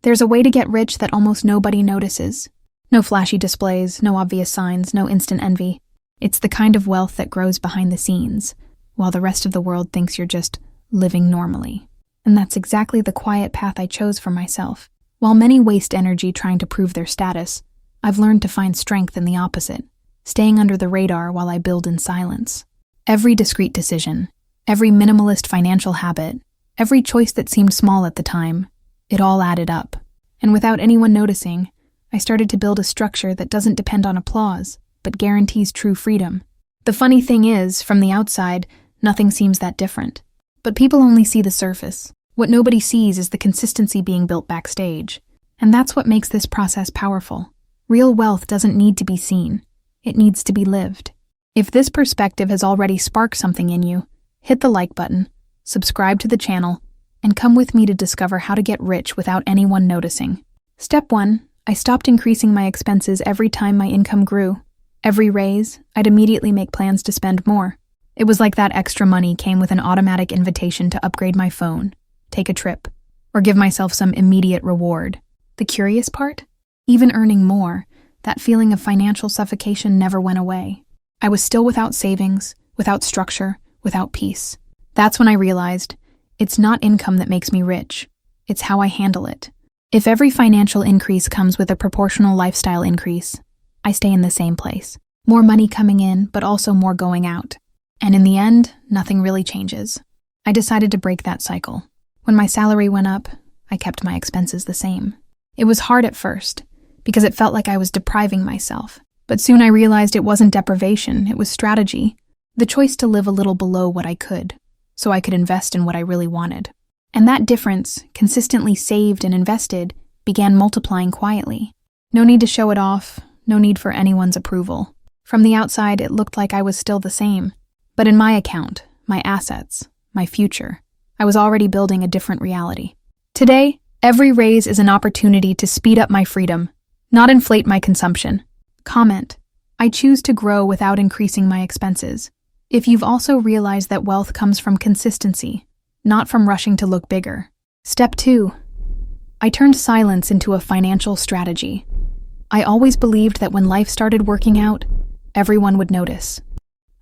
There's a way to get rich that almost nobody notices. No flashy displays, no obvious signs, no instant envy. It's the kind of wealth that grows behind the scenes, while the rest of the world thinks you're just living normally. And that's exactly the quiet path I chose for myself. While many waste energy trying to prove their status, I've learned to find strength in the opposite, staying under the radar while I build in silence. Every discreet decision, every minimalist financial habit, every choice that seemed small at the time, it all added up. And without anyone noticing, I started to build a structure that doesn't depend on applause, but guarantees true freedom. The funny thing is, from the outside, nothing seems that different. But people only see the surface. What nobody sees is the consistency being built backstage. And that's what makes this process powerful. Real wealth doesn't need to be seen. It needs to be lived. If this perspective has already sparked something in you, hit the like button, subscribe to the channel, and come with me to discover how to get rich without anyone noticing. Step 1. I stopped increasing my expenses every time my income grew. Every raise, I'd immediately make plans to spend more. It was like that extra money came with an automatic invitation to upgrade my phone, take a trip, or give myself some immediate reward. The curious part? Even earning more, that feeling of financial suffocation never went away. I was still without savings, without structure, without peace. That's when I realized, it's not income that makes me rich. It's how I handle it. If every financial increase comes with a proportional lifestyle increase, I stay in the same place. More money coming in, but also more going out. And in the end, nothing really changes. I decided to break that cycle. When my salary went up, I kept my expenses the same. It was hard at first, because it felt like I was depriving myself. But soon I realized it wasn't deprivation, it was strategy. The choice to live a little below what I could, so I could invest in what I really wanted. And that difference, consistently saved and invested, began multiplying quietly. No need to show it off, no need for anyone's approval. From the outside, it looked like I was still the same. But in my account, my assets, my future, I was already building a different reality. Today, every raise is an opportunity to speed up my freedom, not inflate my consumption. Comment: I choose to grow without increasing my expenses. If you've also realized that wealth comes from consistency, not from rushing to look bigger. Step 2. I turned silence into a financial strategy. I always believed that when life started working out, everyone would notice.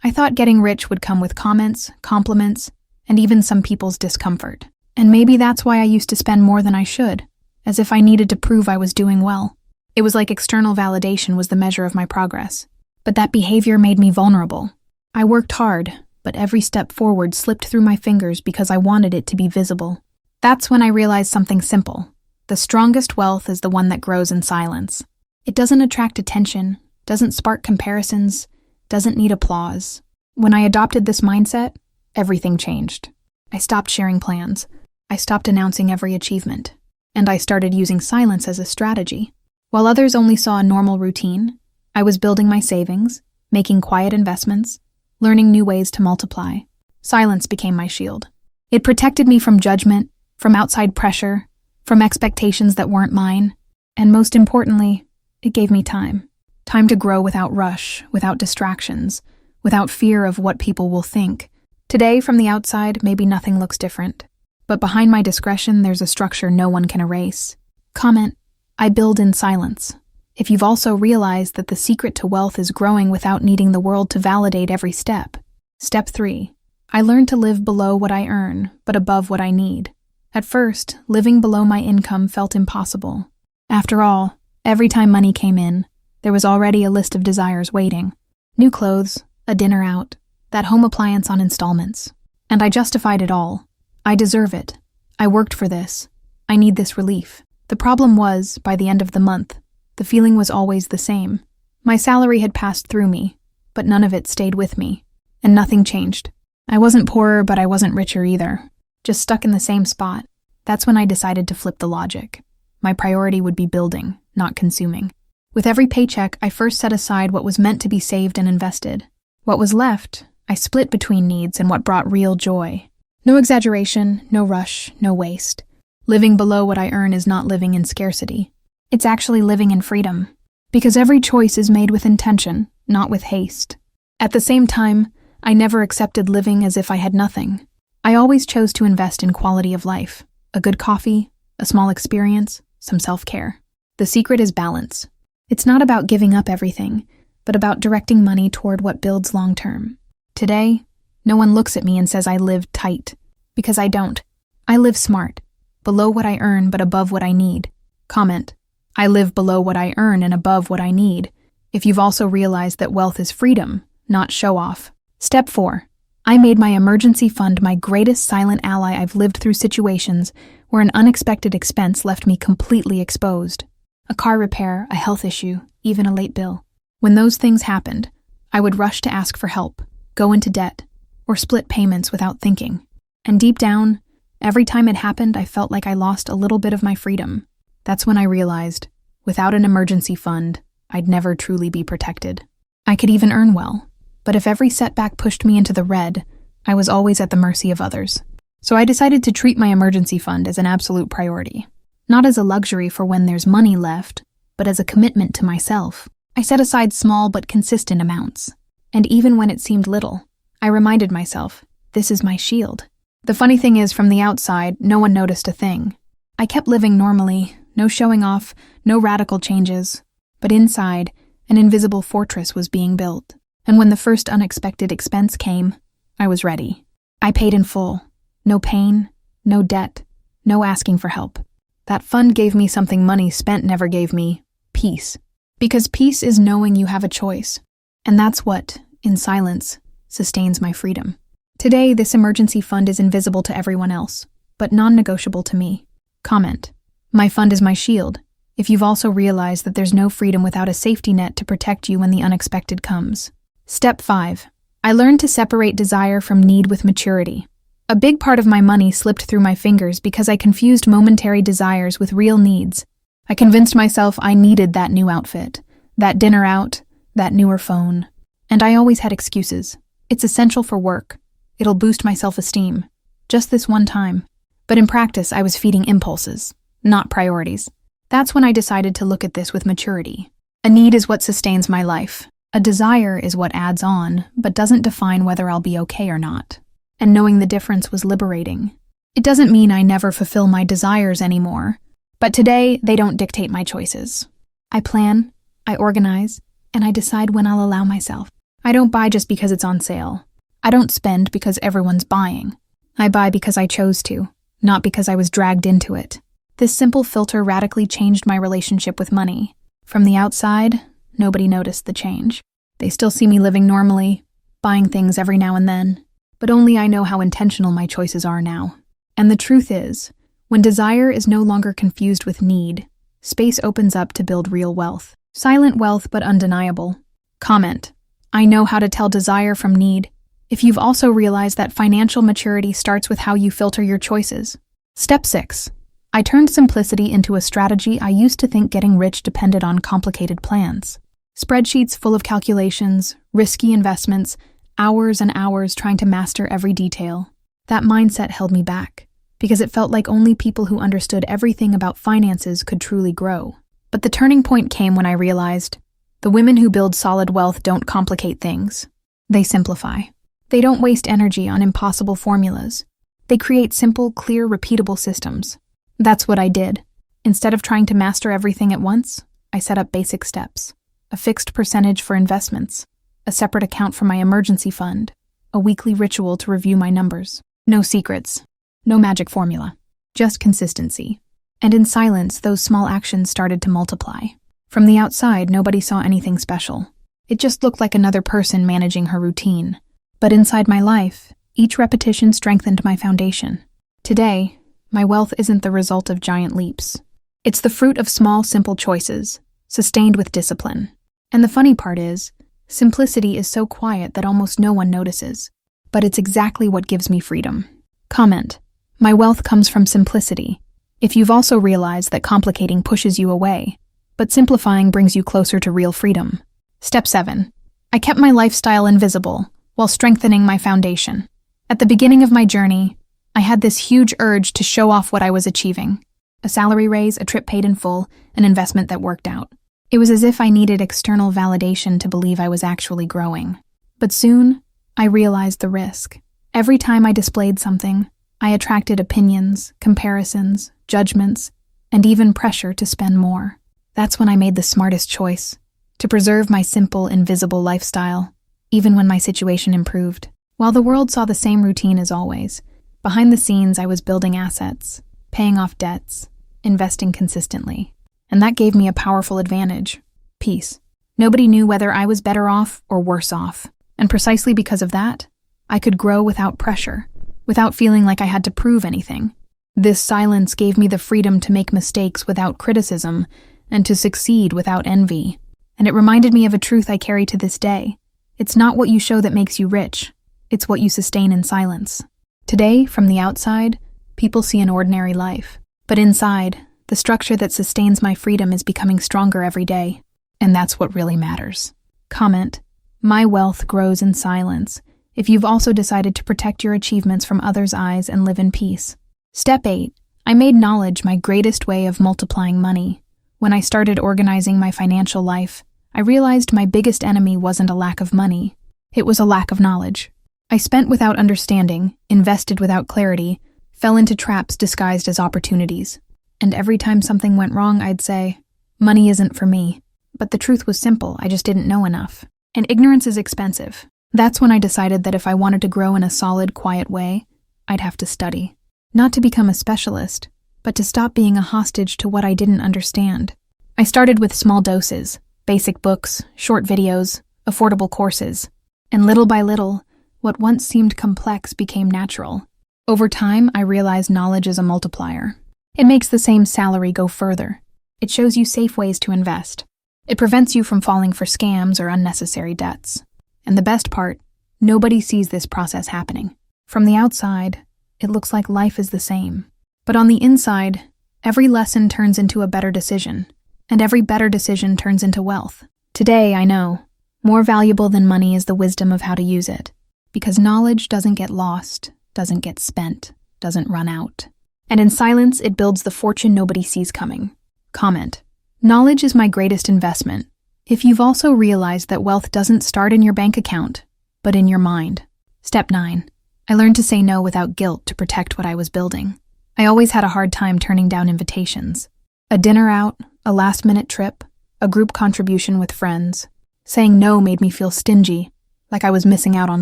I thought getting rich would come with comments, compliments, and even some people's discomfort. And maybe that's why I used to spend more than I should, as if I needed to prove I was doing well. It was like external validation was the measure of my progress. But that behavior made me vulnerable. I worked hard, but every step forward slipped through my fingers because I wanted it to be visible. That's when I realized something simple. The strongest wealth is the one that grows in silence. It doesn't attract attention, doesn't spark comparisons, doesn't need applause. When I adopted this mindset, everything changed. I stopped sharing plans. I stopped announcing every achievement. And I started using silence as a strategy. While others only saw a normal routine, I was building my savings, making quiet investments, learning new ways to multiply. Silence became my shield. It protected me from judgment, from outside pressure, from expectations that weren't mine, and most importantly, it gave me time. Time to grow without rush, without distractions, without fear of what people will think. Today, from the outside, maybe nothing looks different. But behind my discretion, there's a structure no one can erase. Comment: I build in silence. If you've also realized that the secret to wealth is growing without needing the world to validate every step. Step 3. I learned to live below what I earn, but above what I need. At first, living below my income felt impossible. After all, every time money came in, there was already a list of desires waiting. New clothes, a dinner out, that home appliance on installments. And I justified it all. I deserve it. I worked for this. I need this relief. The problem was, by the end of the month, the feeling was always the same. My salary had passed through me, but none of it stayed with me. And nothing changed. I wasn't poorer, but I wasn't richer either. Just stuck in the same spot. That's when I decided to flip the logic. My priority would be building, not consuming. With every paycheck, I first set aside what was meant to be saved and invested. What was left, I split between needs and what brought real joy. No exaggeration, no rush, no waste. Living below what I earn is not living in scarcity. It's actually living in freedom. Because every choice is made with intention, not with haste. At the same time, I never accepted living as if I had nothing. I always chose to invest in quality of life. A good coffee, a small experience, some self-care. The secret is balance. It's not about giving up everything, but about directing money toward what builds long-term. Today, no one looks at me and says I live tight, because I don't. I live smart, below what I earn but above what I need. Comment: I live below what I earn and above what I need. If you've also realized that wealth is freedom, not show-off. Step 4. I made my emergency fund my greatest silent ally. I've lived through situations where an unexpected expense left me completely exposed. A car repair, a health issue, even a late bill. When those things happened, I would rush to ask for help, go into debt, or split payments without thinking. And deep down, every time it happened, I felt like I lost a little bit of my freedom. That's when I realized, without an emergency fund, I'd never truly be protected. I could even earn well, but if every setback pushed me into the red, I was always at the mercy of others. So I decided to treat my emergency fund as an absolute priority. Not as a luxury for when there's money left, but as a commitment to myself. I set aside small but consistent amounts. And even when it seemed little, I reminded myself, this is my shield. The funny thing is, from the outside, no one noticed a thing. I kept living normally, no showing off, no radical changes. But inside, an invisible fortress was being built. And when the first unexpected expense came, I was ready. I paid in full. No pain, no debt, no asking for help. That fund gave me something money spent never gave me: peace. Because peace is knowing you have a choice. And that's what, in silence, sustains my freedom. Today, this emergency fund is invisible to everyone else, but non-negotiable to me. Comment: my fund is my shield. If you've also realized that there's no freedom without a safety net to protect you when the unexpected comes. Step 5. I learned to separate desire from need with maturity. A big part of my money slipped through my fingers because I confused momentary desires with real needs. I convinced myself I needed that new outfit, that dinner out, that newer phone. And I always had excuses. It's essential for work. It'll boost my self-esteem. Just this one time. But in practice, I was feeding impulses, not priorities. That's when I decided to look at this with maturity. A need is what sustains my life. A desire is what adds on, but doesn't define whether I'll be okay or not. And knowing the difference was liberating. It doesn't mean I never fulfill my desires anymore, but today they don't dictate my choices. I plan, I organize, and I decide when I'll allow myself. I don't buy just because it's on sale. I don't spend because everyone's buying. I buy because I chose to, not because I was dragged into it. This simple filter radically changed my relationship with money. From the outside, nobody noticed the change. They still see me living normally, buying things every now and then, but only I know how intentional my choices are now. And the truth is, when desire is no longer confused with need, space opens up to build real wealth. Silent wealth, but undeniable. Comment: I know how to tell desire from need. If you've also realized that financial maturity starts with how you filter your choices. Step 6. I turned simplicity into a strategy. I used to think getting rich depended on complicated plans. Spreadsheets full of calculations, risky investments, hours and hours trying to master every detail. That mindset held me back, because it felt like only people who understood everything about finances could truly grow. But the turning point came when I realized, the women who build solid wealth don't complicate things. They simplify. They don't waste energy on impossible formulas. They create simple, clear, repeatable systems. That's what I did. Instead of trying to master everything at once, I set up basic steps. A fixed percentage for investments, a separate account for my emergency fund, a weekly ritual to review my numbers. No secrets, no magic formula, just consistency. And in silence, those small actions started to multiply. From the outside, nobody saw anything special. It just looked like another person managing her routine. But inside my life, each repetition strengthened my foundation. Today, my wealth isn't the result of giant leaps. It's the fruit of small, simple choices, sustained with discipline. And the funny part is, simplicity is so quiet that almost no one notices. But it's exactly what gives me freedom. Comment: my wealth comes from simplicity. If you've also realized that complicating pushes you away, but simplifying brings you closer to real freedom. Step 7. I kept my lifestyle invisible while strengthening my foundation. At the beginning of my journey, I had this huge urge to show off what I was achieving. A salary raise, a trip paid in full, an investment that worked out. It was as if I needed external validation to believe I was actually growing. But soon, I realized the risk. Every time I displayed something, I attracted opinions, comparisons, judgments, and even pressure to spend more. That's when I made the smartest choice, to preserve my simple, invisible lifestyle, even when my situation improved. While the world saw the same routine as always, behind the scenes I was building assets, paying off debts, investing consistently. And that gave me a powerful advantage: peace. Nobody knew whether I was better off or worse off. And precisely because of that, I could grow without pressure, without feeling like I had to prove anything. This silence gave me the freedom to make mistakes without criticism and to succeed without envy. And it reminded me of a truth I carry to this day. It's not what you show that makes you rich, it's what you sustain in silence. Today, from the outside, people see an ordinary life. But inside, the structure that sustains my freedom is becoming stronger every day. And that's what really matters. Comment: my wealth grows in silence if you've also decided to protect your achievements from others' eyes and live in peace. Step 8. I made knowledge my greatest way of multiplying money. When I started organizing my financial life, I realized my biggest enemy wasn't a lack of money. It was a lack of knowledge. I spent without understanding, invested without clarity, fell into traps disguised as opportunities. And every time something went wrong, I'd say, money isn't for me. But the truth was simple, I just didn't know enough. And ignorance is expensive. That's when I decided that if I wanted to grow in a solid, quiet way, I'd have to study. Not to become a specialist, but to stop being a hostage to what I didn't understand. I started with small doses, basic books, short videos, affordable courses. And little by little, what once seemed complex became natural. Over time, I realized knowledge is a multiplier. It makes the same salary go further. It shows you safe ways to invest. It prevents you from falling for scams or unnecessary debts. And the best part, nobody sees this process happening. From the outside, it looks like life is the same. But on the inside, every lesson turns into a better decision, and every better decision turns into wealth. Today, I know, more valuable than money is the wisdom of how to use it. Because knowledge doesn't get lost, doesn't get spent, doesn't run out. And in silence, it builds the fortune nobody sees coming. Comment: knowledge is my greatest investment. If you've also realized that wealth doesn't start in your bank account, but in your mind. Step 9. I learned to say no without guilt to protect what I was building. I always had a hard time turning down invitations. A dinner out, a last-minute trip, a group contribution with friends. Saying no made me feel stingy, like I was missing out on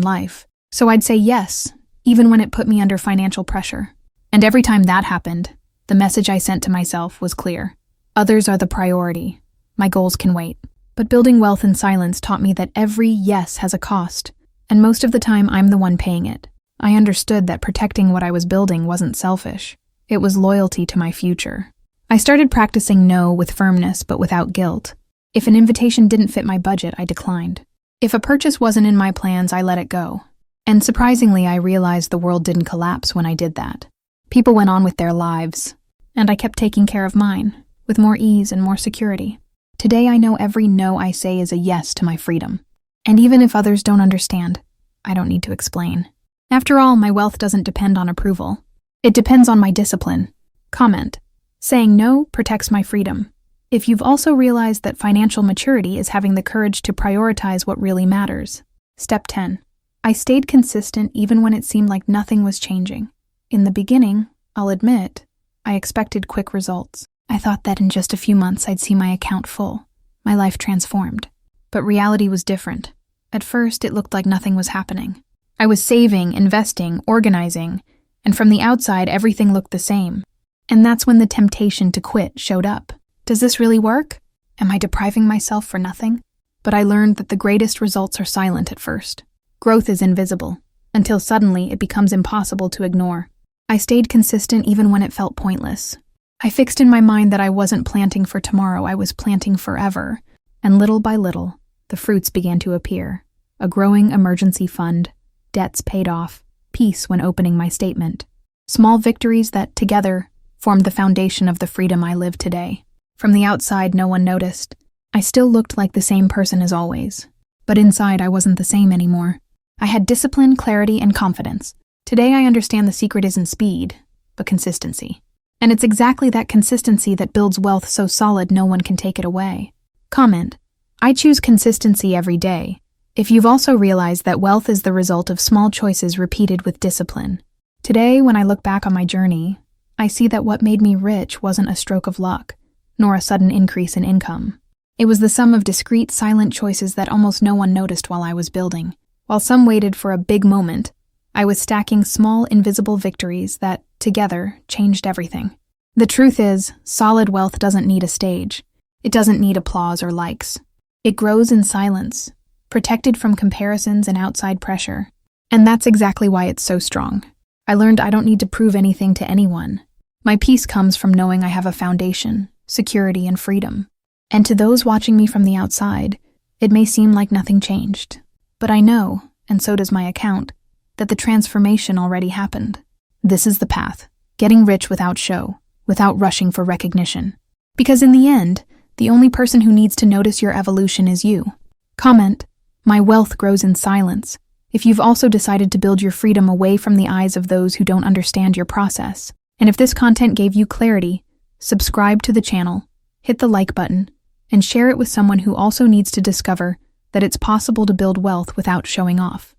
life. So I'd say yes, even when it put me under financial pressure. And every time that happened, the message I sent to myself was clear. Others are the priority. My goals can wait. But building wealth in silence taught me that every yes has a cost, and most of the time I'm the one paying it. I understood that protecting what I was building wasn't selfish. It was loyalty to my future. I started practicing no with firmness but without guilt. If an invitation didn't fit my budget, I declined. If a purchase wasn't in my plans, I let it go. And surprisingly, I realized the world didn't collapse when I did that. People went on with their lives, and I kept taking care of mine, with more ease and more security. Today I know every no I say is a yes to my freedom. And even if others don't understand, I don't need to explain. After all, my wealth doesn't depend on approval. It depends on my discipline. Comment: saying no protects my freedom. If you've also realized that financial maturity is having the courage to prioritize what really matters. Step 10. I stayed consistent even when it seemed like nothing was changing. In the beginning, I'll admit, I expected quick results. I thought that in just a few months I'd see my account full, my life transformed. But reality was different. At first, it looked like nothing was happening. I was saving, investing, organizing, and from the outside, everything looked the same. And that's when the temptation to quit showed up. Does this really work? Am I depriving myself for nothing? But I learned that the greatest results are silent at first. Growth is invisible, until suddenly it becomes impossible to ignore. I stayed consistent even when it felt pointless. I fixed in my mind that I wasn't planting for tomorrow, I was planting forever. And little by little, the fruits began to appear. A growing emergency fund, debts paid off, peace when opening my statement. Small victories that, together, formed the foundation of the freedom I live today. From the outside, no one noticed. I still looked like the same person as always. But inside, I wasn't the same anymore. I had discipline, clarity, and confidence. Today, I understand the secret isn't speed, but consistency. And it's exactly that consistency that builds wealth so solid no one can take it away. Comment: I choose consistency every day. If you've also realized that wealth is the result of small choices repeated with discipline. Today, when I look back on my journey, I see that what made me rich wasn't a stroke of luck, nor a sudden increase in income. It was the sum of discrete, silent choices that almost no one noticed while I was building. While some waited for a big moment, I was stacking small, invisible victories that, together, changed everything. The truth is, solid wealth doesn't need a stage. It doesn't need applause or likes. It grows in silence, protected from comparisons and outside pressure. And that's exactly why it's so strong. I learned I don't need to prove anything to anyone. My peace comes from knowing I have a foundation, security, and freedom. And to those watching me from the outside, it may seem like nothing changed. But I know, and so does my account, that the transformation already happened. This is the path, getting rich without show, without rushing for recognition. Because in the end, the only person who needs to notice your evolution is you. Comment, "My wealth grows in silence," if you've also decided to build your freedom away from the eyes of those who don't understand your process. And if this content gave you clarity, subscribe to the channel, hit the like button, and share it with someone who also needs to discover that it's possible to build wealth without showing off.